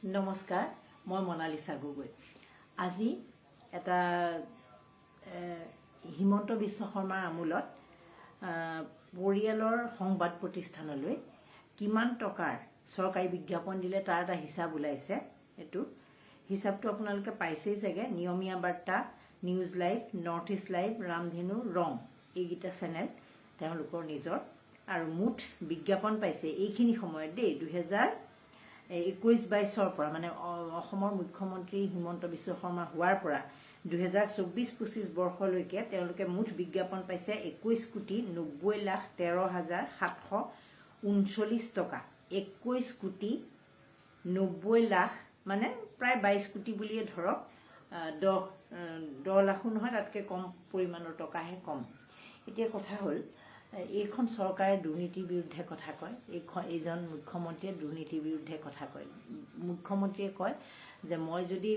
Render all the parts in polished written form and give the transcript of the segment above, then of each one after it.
নমস্কাৰ, মই মনালিছা গগৈ। আজি এটা হিমন্ত বিশ্ব শৰ্মাৰ আমোলত পৰিয়ালৰ সংবাদ প্ৰতিষ্ঠানলৈ কিমান টকাৰ চৰকাৰী বিজ্ঞাপন দিলে তাৰ এটা হিচাপ ওলাইছে। এইটো হিচাপটো আপোনালোকে পাইছেই চাগে। Niyomiya Barta, news live, north east live, Ramdhenu, Rang এইকেইটা চেনেল তেওঁলোকৰ নিজৰ। আৰু মুঠ বিজ্ঞাপন পাইছে এইখিনি সময়ত 2021-22 পৰা, মানে অসমৰ মুখ্যমন্ত্ৰী হিমন্ত বিশ্ব শৰ্মা হোৱাৰ পৰা 2024-25 বৰ্ষলৈকে তেওঁলোকে মুঠ বিজ্ঞাপন পাইছে 21,90,13,739 টকা। 21,90,00,000 মানে প্ৰায় 22 কোটি বুলিয়ে ধৰক। 10 লাখো নহয়, তাতকৈ কম পৰিমাণৰ টকাহে কম। এতিয়া কথা হ'ল, এইখন চৰকাৰে দুৰ্নীতিৰ বিৰুদ্ধে কথা কয়। এইজন মুখ্যমন্ত্ৰীয়ে দুৰ্নীতিৰ বিৰুদ্ধে কথা কয়। মুখ্যমন্ত্ৰীয়ে কয় যে মই যদি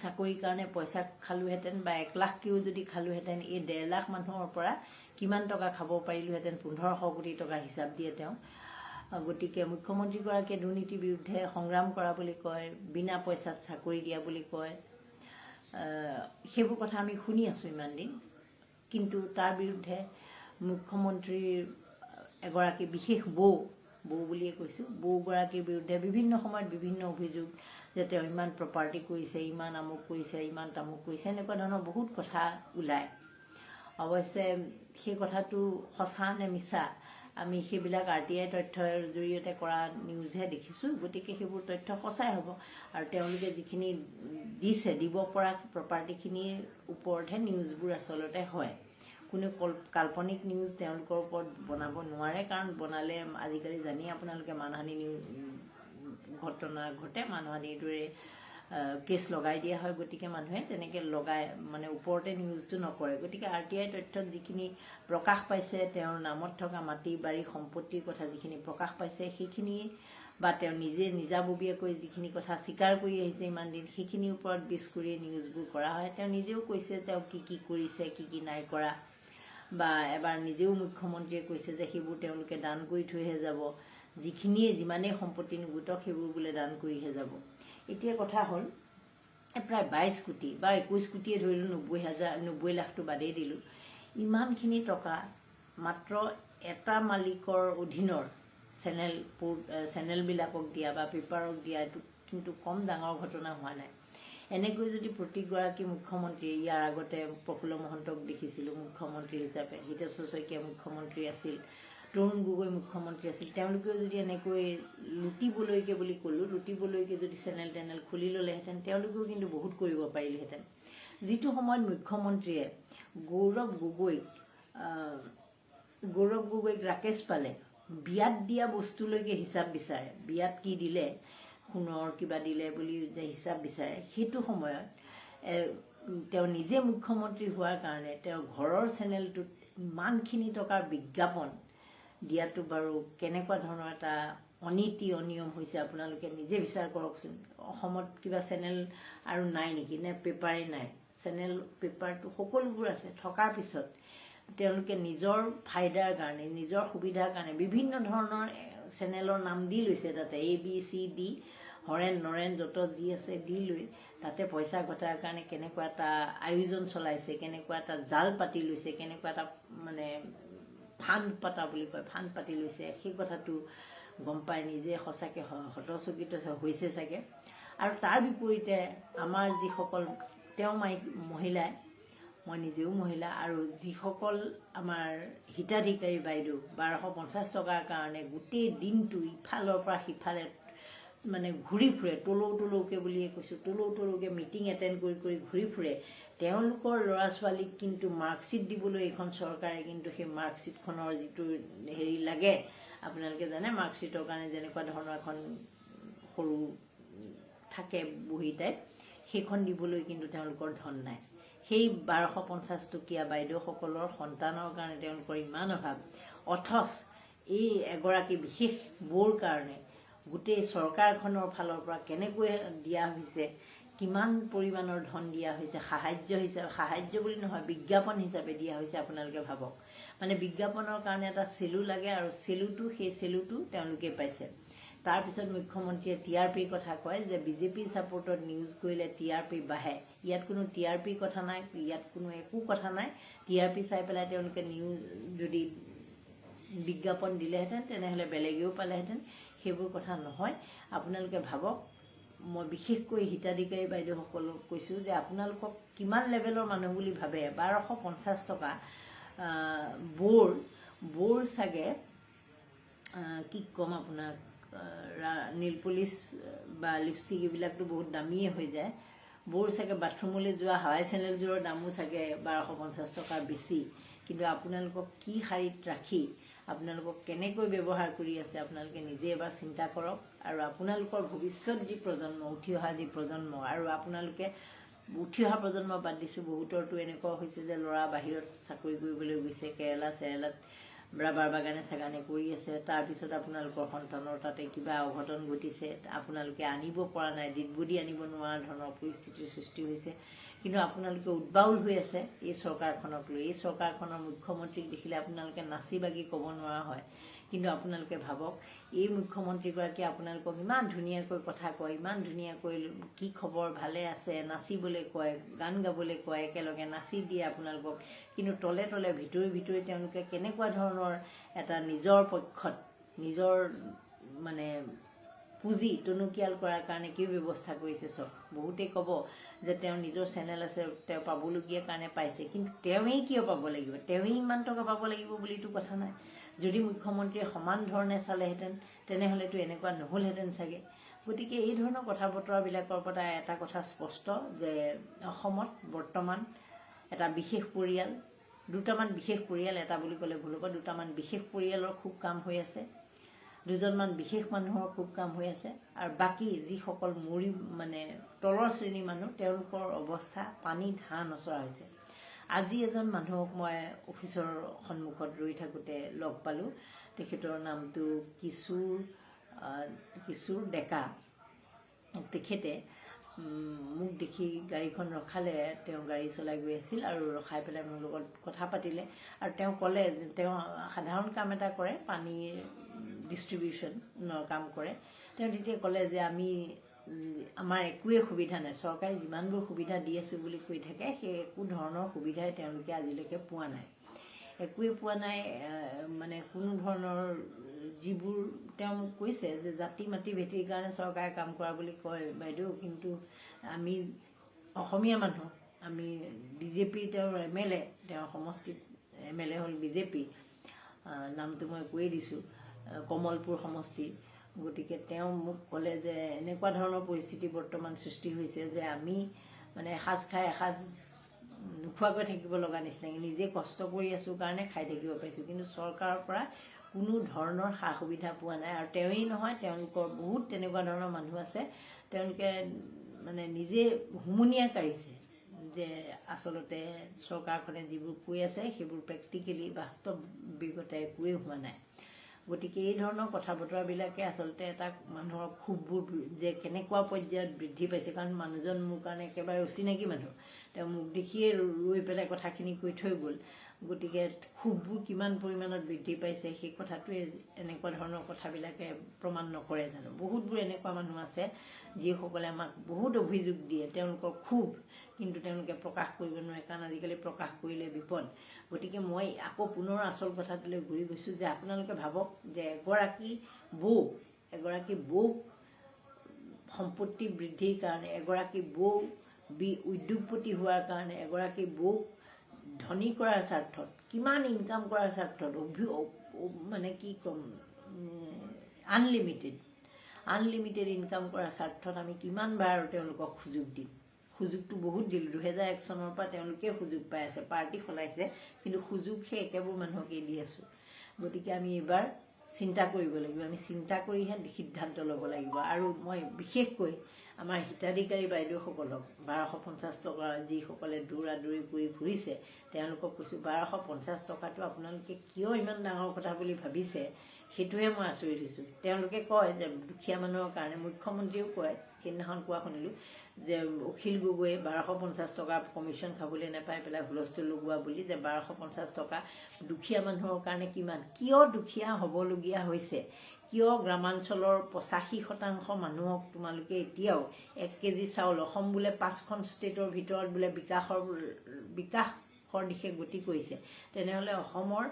চাকৰিৰ কাৰণে পইচা খালোহেঁতেন বা 1 লাখকেও যদি খালোহেঁতেন, এই 1.5 লাখ মানুহৰ পৰা কিমান টকা খাব পাৰিলোহেঁতেন, 1500 কোটি টকা হিচাপ দিয়ে তেওঁ। গতিকে মুখ্যমন্ত্ৰীগৰাকীয়ে দুৰ্নীতিৰ বিৰুদ্ধে সংগ্ৰাম কৰা বুলি কয়, বিনা পইচাত চাকৰি দিয়া বুলি কয়। সেইবোৰ কথা আমি শুনি আছোঁ ইমান দিন। কিন্তু তাৰ বিৰুদ্ধে মুখ্যমন্ত্ৰীৰ এগৰাকী বিশেষ বৌ বুলিয়ে কৈছোঁ, বৌগৰাকীৰ বিৰুদ্ধে বিভিন্ন সময়ত বিভিন্ন অভিযোগ যে তেওঁ ইমান প্ৰপাৰ্টি কৰিছে, ইমান আমুক কৰিছে, ইমান তামুক কৰিছে, এনেকুৱা ধৰণৰ বহুত কথা ওলায়। অৱশ্যে সেই কথাটো সঁচা নে মিছা আমি সেইবিলাক RTI তথ্যৰ জৰিয়তে কৰা নিউজহে দেখিছোঁ। গতিকে সেইবোৰ তথ্য সঁচাই হ'ব। আৰু তেওঁলোকে যিখিনি দিছে, দিব পৰা প্ৰপাৰ্টিখিনিৰ ওপৰতহে নিউজবোৰ আচলতে হয়। কোনো কাল্পনিক নিউজ তেওঁলোকৰ ওপৰত বনাব নোৱাৰে, কাৰণ বনালে আজিকালি জানেই আপোনালোকে মানহানি ঘটনা ঘটে, মানহানিৰ দৰে কেছ লগাই দিয়া হয়। গতিকে মানুহে তেনেকৈ মানে ওপৰতে নিউজটো নকৰে। গতিকে RTI তথ্যত যিখিনি প্ৰকাশ পাইছে, তেওঁৰ নামত থকা মাটি বাৰী সম্পত্তিৰ কথা যিখিনি প্ৰকাশ পাইছে, সেইখিনি বা তেওঁ নিজে নিজাববীয়াকৈ যিখিনি কথা স্বীকাৰ কৰি আহিছে ইমান দিন, সেইখিনিৰ ওপৰত বেছ কৰি নিউজবোৰ কৰা হয়। তেওঁ নিজেও কৈছে তেওঁ কি কৰিছে, কি নাই কৰা। বা এবাৰ নিজেও মুখ্যমন্ত্ৰীয়ে কৈছে যে সেইবোৰ তেওঁলোকে দান কৰি থৈহে যাব, যিমানেই সম্পত্তি নুগুটক সেইবোৰ বোলে দান কৰিহে যাব। এতিয়া কথা হ'ল, প্ৰায় 22 কোটি বা 21 কোটিয়ে ধৰিলোঁ, 90 লাখটো বাদেই দিলোঁ, ইমানখিনি টকা মাত্ৰ এটা মালিকৰ অধীনৰ চেনেলবিলাকক দিয়া বা পেপাৰক দিয়া, এইটো কিন্তু কম ডাঙৰ ঘটনা হোৱা নাই। এনেকৈ যদি প্ৰতিগৰাকী মুখ্যমন্ত্ৰী, ইয়াৰ আগতে প্ৰফুল্ল মহন্তক দেখিছিলোঁ মুখ্যমন্ত্ৰী হিচাপে, হিতেশ্বৰ শইকীয়া মুখ্যমন্ত্ৰী আছিল, তৰুণ গগৈ মুখ্যমন্ত্ৰী আছিল, তেওঁলোকেও যদি এনেকৈ লুটিবলৈকে বুলি ক'লোঁ, লুটিবলৈকে যদি চেনেল খুলি ল'লেহেঁতেন, তেওঁলোকেও কিন্তু বহুত কৰিব পাৰিলেহেঁতেন। যিটো সময়ত মুখ্যমন্ত্ৰীয়ে গৌৰৱ গগৈক ৰাকেশ পালে বিয়াত দিয়া বস্তুলৈকে হিচাপ বিচাৰে, বিয়াত কি দিলে, সোণৰ কিবা দিলে বুলি যে হিচাপ বিচাৰে, সেইটো সময়ত তেওঁ নিজে মুখ্যমন্ত্ৰী হোৱাৰ কাৰণে তেওঁৰ ঘৰৰ চেনেলটোত ইমানখিনি টকাৰ বিজ্ঞাপন দিয়াটো বাৰু কেনেকুৱা ধৰণৰ এটা অনীতি অনিয়ম হৈছে আপোনালোকে নিজে বিচাৰ কৰকচোন। অসমত কিবা চেনেল আৰু নাই নেকি, নে পেপাৰেই নাই? চেনেল পেপাৰটো সকলোবোৰ আছে, থকাৰ পিছত তেওঁলোকে নিজৰ ফাইদাৰ কাৰণে, নিজৰ সুবিধাৰ কাৰণে বিভিন্ন ধৰণৰ চেনেলৰ নাম দি লৈছে। তাতে ABCD হৰেণ নৰেণ যত যি আছে দি লৈ তাতে পইচা ঘটাৰ কাৰণে কেনেকুৱা এটা আয়োজন চলাইছে, কেনেকুৱা এটা জাল পাতি লৈছে, কেনেকুৱা এটা মানে ফাণ্ড পাতা বুলি কয়, ফাণ্ড পাতি লৈছে, সেই কথাটো গম পাই নিজে সঁচাকৈ হতচকিত হৈছে চাগে। আৰু তাৰ বিপৰীতে আমাৰ যিসকল মহিলাই, মই নিজেও মহিলা, আৰু যিসকল আমাৰ হিতাধিকাৰী বাইদেউ 1250 টকাৰ কাৰণে গোটেই দিনটো ইফালৰ পৰা সিফালে মানে ঘূৰি ফুৰে, তলৌকে বুলিয়ে কৈছোঁ, তলৌকে মিটিং এটেণ্ড কৰি ঘূৰি ফুৰে, তেওঁলোকৰ ল'ৰা ছোৱালীক কিন্তু মাৰ্কশ্বিট দিবলৈ এইখন চৰকাৰে কিন্তু সেই মাৰ্কশ্বিটখনৰ যিটো লাগে, আপোনালোকে জানে মাৰ্কশ্বিটৰ কাৰণে যেনেকুৱা ধৰণৰ এখন সৰু থাকে বহী টাইপ, সেইখন দিবলৈ কিন্তু তেওঁলোকৰ ধন নাই। সেই 1250 টকীয়া বাইদেউসকলৰ সন্তানৰ কাৰণে তেওঁলোকৰ ইমান অভাৱ, অথচ এই এগৰাকী বিশেষ বৌৰ কাৰণে গোটেই চৰকাৰখনৰ ফালৰ পৰা কেনেকৈ দিয়া হৈছে, কিমান পৰিমাণৰ ধন দিয়া হৈছে, সাহায্য বুলি নহয়, বিজ্ঞাপন হিচাপে দিয়া হৈছে। আপোনালোকে ভাবক, মানে বিজ্ঞাপনৰ কাৰণে এটা চেলু লাগে, আৰু সেই চেলুটো তেওঁলোকে পাইছে। তাৰপিছত মুখ্যমন্ত্ৰীয়ে TRPৰ কথা কয় যে বিজেপি ছাপোৰ্টত নিউজ কৰিলে TRP বাঢ়ে। ইয়াত কোনো TRPৰ কথা নাই, ইয়াত কোনো একো কথা নাই। TRP চাই পেলাই তেওঁলোকে নিউজ যদি বিজ্ঞাপন দিলেহেঁতেন তেনেহ'লে বেলেগেও পালেহেঁতেন। সেইবোৰ কথা নহয়। আপোনালোকে ভাবক, মই বিশেষকৈ হিতাধিকাৰী বাইদেউসকলক কৈছোঁ যে আপোনালোকক কিমান লেভেলৰ মানুহ বুলি ভাবে। 1250 টকা বোৰ চাগে কি ক'ম আপোনাক, নীল পলিচ বা লিপষ্টিক এইবিলাকতো বহুত দামীয়ে হৈ যায়। বোৰ চাগে বাথৰুমলৈ যোৱা হাৱাই চেনেলযোৰৰ দামো চাগে 1250 টকাৰ বেছি। কিন্তু আপোনালোকক কি শাৰীত ৰাখি আপোনালোকক কেনেকৈ ব্যৱহাৰ কৰি আছে আপোনালোকে নিজে এবাৰ চিন্তা কৰক। আৰু আপোনালোকৰ ভৱিষ্যত যি প্ৰজন্ম, উঠি অহা যি প্ৰজন্ম, আৰু আপোনালোকে উঠি অহা প্ৰজন্ম বাদ দিছোঁ, বহুতৰতো এনেকুৱা হৈছে যে ল'ৰা বাহিৰত চাকৰি কৰিবলৈ গৈছে, কেৰেলা চেৰেলাত ৰাবাৰ বাগানে চাগানে কৰি আছে। তাৰপিছত আপোনালোকৰ সন্তানৰ তাতে কিবা অঘটন ঘটিছে, আপোনালোকে আনিব পৰা নাই, দিদবুদি আনিব নোৱাৰা ধৰণৰ পৰিস্থিতিৰ সৃষ্টি হৈছে। কিন্তু আপোনালোকে উদ্বাউল হৈ আছে এই চৰকাৰখনক লৈ। এই চৰকাৰখনৰ মুখ্যমন্ত্ৰীক দেখিলে আপোনালোকে নাচি বাগি ক'ব নোৱাৰা হয়। কিন্তু আপোনালোকে ভাবক, এই মুখ্যমন্ত্ৰীগৰাকীয়ে আপোনালোকক ইমান ধুনীয়াকৈ কথা কয়, ইমান ধুনীয়াকৈ কি খবৰ, ভালে আছে, নাচিবলৈ কয়, গান গাবলৈ কয়, একেলগে নাচি দিয়ে আপোনালোকক। কিন্তু তলে তলে ভিতৰি তেওঁলোকে কেনেকুৱা ধৰণৰ এটা নিজৰ পক্ষত নিজৰ মানে পুঁজি টনকিয়াল কৰাৰ কাৰণে কি ব্যৱস্থা কৰিছে চাওক। বহুতেই ক'ব যে তেওঁ নিজৰ চেনেল আছে, তেওঁ পাবলগীয়া কাৰণে পাইছে। কিন্তু তেওঁৱেই কিয় পাব লাগিব? তেওঁৱেই ইমান টকা পাব লাগিব বুলিতো কথা নাই। যদি মুখ্যমন্ত্ৰীয়ে সমান ধৰণে চালেহেঁতেন তেনেহ'লেতো এনেকুৱা নহ'লহেঁতেন চাগে। গতিকে এই ধৰণৰ কথা বতৰাবিলাকৰ পৰা এটা কথা স্পষ্ট যে অসমত বৰ্তমান এটা বিশেষ পৰিয়াল, দুটামান বিশেষ পৰিয়াল, এটা বুলি ক'লে ভুল হ'ব, দুটামান বিশেষ পৰিয়ালৰ খুব কাম হৈ আছে, দুজনমান বিশেষ মানুহৰ খুব কাম হৈ আছে। আৰু বাকী যিসকল মানে তলৰ শ্ৰেণীৰ মানুহ, তেওঁলোকৰ অৱস্থা পানীত হাঁহ নচৰা হৈছে। আজি এজন মানুহক মই অফিচৰ সন্মুখত ৰৈ থাকোঁতে লগ পালোঁ। তেখেতৰ নামটো কিশোৰ ডেকা। তেখেতে মোক দেখি গাড়ীখন ৰখালে, তেওঁ গাড়ী চলাই গৈ আছিল আৰু ৰখাই পেলাই মোৰ লগত কথা পাতিলে। আৰু তেওঁ ক'লে, তেওঁ সাধাৰণ কাম এটা কৰে, পানীৰ ডিষ্ট্ৰিবিউশ্যনৰ কাম কৰে। তেওঁ তেতিয়া ক'লে যে আমাৰ একোৱেই সুবিধা নাই, চৰকাৰে যিমানবোৰ সুবিধা দি আছোঁ বুলি কৈ থাকে, সেই একো ধৰণৰ সুবিধাই তেওঁলোকে আজিলৈকে পোৱা নাই, একোৱেই পোৱা নাই। মানে কোনো ধৰণৰ যিবোৰ তেওঁ মোক কৈছে যে জাতি মাটি ভেটিৰ কাৰণে চৰকাৰে কাম কৰা বুলি কয় বাইদেউ, কিন্তু আমি অসমীয়া মানুহ, আমি বিজেপিৰ তেওঁৰ MLA, তেওঁৰ সমষ্টিত MLA হ'ল বিজেপি, নামটো মই কৈয়ে দিছোঁ, কমলপুৰ সমষ্টি। গতিকে তেওঁ মোক ক'লে যে এনেকুৱা ধৰণৰ পৰিস্থিতি বৰ্তমান সৃষ্টি হৈছে যে আমি মানে এসাঁজ খাই এসাঁজ নোখোৱাকৈ থাকিব লগা নিচিনাকৈ, নিজে কষ্ট কৰি আছোঁ কাৰণে খাই থাকিব পাৰিছোঁ, কিন্তু চৰকাৰৰ পৰা কোনো ধৰণৰ সা সুবিধা পোৱা নাই। আৰু তেওঁৱেই নহয়, তেওঁলোকৰ বহুত তেনেকুৱা ধৰণৰ মানুহ আছে, তেওঁলোকে মানে নিজে হুমুনিয়াহ কাঢ়িছে যে আচলতে চৰকাৰখনে যিবোৰ কৈ আছে সেইবোৰ প্ৰেক্টিকেলি বাস্তৱিকতা একোৱেই হোৱা নাই। গতিকে এই ধৰণৰ কথা বতৰাবিলাকে আচলতে এটা মানুহৰ ক্ষোভবোৰ যে কেনেকুৱা পৰ্যায়ত বৃদ্ধি পাইছে। কাৰণ মানুহজন মোৰ কাৰণে একেবাৰে অচিনাকি মানুহ, তেওঁ মোক দেখিয়ে ৰৈ পেলাই কথাখিনি কৈ থৈ গ'ল। গতিকে ক্ষোভবোৰ কিমান পৰিমাণত বৃদ্ধি পাইছে সেই কথাটোৱে এনেকুৱা ধৰণৰ কথাবিলাকে প্ৰমাণ নকৰে জানো। বহুতবোৰ এনেকুৱা মানুহ আছে যিসকলে আমাক বহুত অভিযোগ দিয়ে, তেওঁলোকৰ ক্ষোভ, কিন্তু তেওঁলোকে প্ৰকাশ কৰিব নোৱাৰে, কাৰণ আজিকালি প্ৰকাশ কৰিলে বিপদ। গতিকে মই আকৌ পুনৰ আচল কথাটোলৈ ঘূৰি গৈছোঁ যে আপোনালোকে ভাবক যে এগৰাকী বৌক সম্পত্তি বৃদ্ধিৰ কাৰণে, এগৰাকী বৌ উদ্যোগপতি হোৱাৰ কাৰণে, এগৰাকী বৌক ধনী কৰাৰ স্বাৰ্থত, কিমান ইনকাম কৰাৰ স্বাৰ্থত, মানে কি ক'ম, আনলিমিটেড ইনকাম কৰাৰ স্বাৰ্থত আমি কিমানবাৰ তেওঁলোকক সুযোগ দিম। সুযোগটো বহুত দিলোঁ, 2001 চনৰ পৰা তেওঁলোকে সুযোগ পাই আছে, পাৰ্টি সলাইছে, কিন্তু সুযোগ সেই একেবোৰ মানুহকেই দি আছোঁ। গতিকে আমি এইবাৰ চিন্তা কৰিব লাগিব, আমি চিন্তা কৰিহে সিদ্ধান্ত ল'ব লাগিব। আৰু মই বিশেষকৈ আমাৰ হিতাধিকাৰী বাইদেউসকলক 1250 টকা যিসকলে দৌৰা দৌৰি কৰি ফুৰিছে, তেওঁলোকক কৈছোঁ 1250 টকাটো আপোনালোকে কিয় ইমান ডাঙৰ কথা বুলি ভাবিছে, সেইটোহে মই আচৰিত হৈছোঁ। তেওঁলোকে কয় যে দুখীয়া মানুহৰ কাৰণে, মুখ্যমন্ত্ৰীয়েও কয়, সেইদিনাখন কোৱা শুনিলোঁ যে অখিল গগৈয়ে 1250 টকা কমিশ্যন খাবলৈ নাপাই পেলাই হুলস্থুল লগোৱা বুলি, যে 1250 টকা দুখীয়া মানুহৰ কাৰণে কিমান, কিয় দুখীয়া হ'বলগীয়া হৈছে, কিয় গ্ৰামাঞ্চলৰ 85% মানুহক তোমালোকে এতিয়াও 1 কেজি চাউল, অসম বোলে 5খন ষ্টেটৰ ভিতৰত বোলে বিকাশৰ দিশে গতি কৰিছে, তেনেহ'লে অসমৰ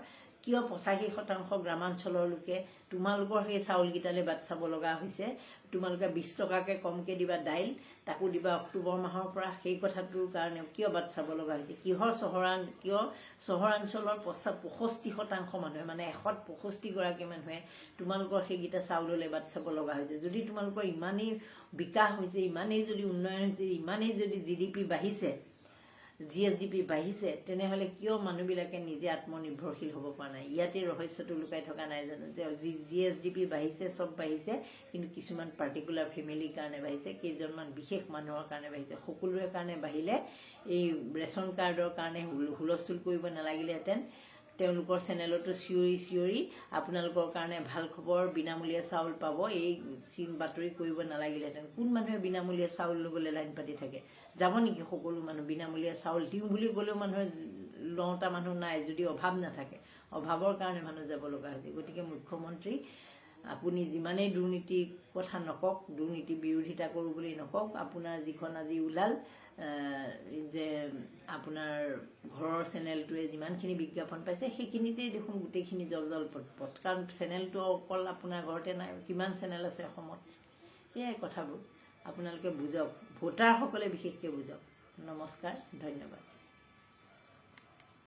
কিয় 85% গ্ৰামাঞ্চলৰ লোকে তোমালোকৰ সেই চাউলকেইটালৈ বাট চাব লগা হৈছে? তোমালোকে 20 টকাকৈ কমকৈ দিবা দাইল, তাকো দিবা অক্টোবৰ মাহৰ পৰা, সেই কথাটোৰ কাৰণে কিয় বাট চাব লগা হৈছে? কিয় চহৰাঞ্চলৰ 65% মানুহে, মানে 165গৰাকী মানুহে তোমালোকৰ সেইকেইটা চাউললৈ বাট চাব লগা হৈছে? যদি তোমালোকৰ ইমানেই বিকাশ হৈছে, ইমানেই যদি উন্নয়ন হৈছে, ইমানেই যদি GDP বাঢ়িছে, GSDP বাঢ়িছে, তেনেহ'লে কিয় মানুহবিলাকে নিজে আত্মনিৰ্ভৰশীল হ'ব পৰা নাই? ইয়াতে ৰহস্যটো লুকাই থকা নাই জানো? যে GSDP বাঢ়িছে, চব বাঢ়িছে, কিন্তু কিছুমান পাৰ্টিকুলাৰ ফেমিলিৰ কাৰণে বাঢ়িছে, কেইজনমান বিশেষ মানুহৰ কাৰণে বাঢ়িছে। সকলোৰে কাৰণে বাঢ়িলে এই ৰেচন কাৰ্ডৰ কাৰণে হুলস্থুল কৰিব নালাগিলেহেঁতেন। তেওঁলোকৰ চেনেলতো চিঞৰি আপোনালোকৰ কাৰণে ভাল খবৰ, বিনামূলীয়া চাউল পাব, এই বাতৰি কৰিব নালাগিলেহেঁতেন। কোন মানুহে বিনামূলীয়া চাউল ল'বলৈ লাইন পাতি থাকে? যাব নেকি সকলো মানুহ? বিনামূলীয়া চাউল দিওঁ বুলি ক'লেও মানুহে লওঁতা মানুহ নাই, যদি অভাৱ নাথাকে। অভাৱৰ কাৰণে মানুহ যাব লগা হৈছে। গতিকে মুখ্যমন্ত্ৰী, আপুনি যিমানেই দুৰ্নীতিৰ কথা নকওক, দুৰ্নীতি বিৰোধিতা কৰোঁ বুলি নকওক, আপোনাৰ যিখন আজি ওলাল যে আপোনাৰ ঘৰৰ চেনেলটোৱে যিমানখিনি বিজ্ঞাপন পাইছে, সেইখিনিতেই দেখোন গোটেইখিনি জল পট। কাৰণ চেনেলটো অকল আপোনাৰ ঘৰতে নাই, কিমান চেনেল আছে অসমত। সেয়াই কথাবোৰ আপোনালোকে বুজক, ভোটাৰসকলে বিশেষকৈ বুজক। নমস্কাৰ, ধন্যবাদ।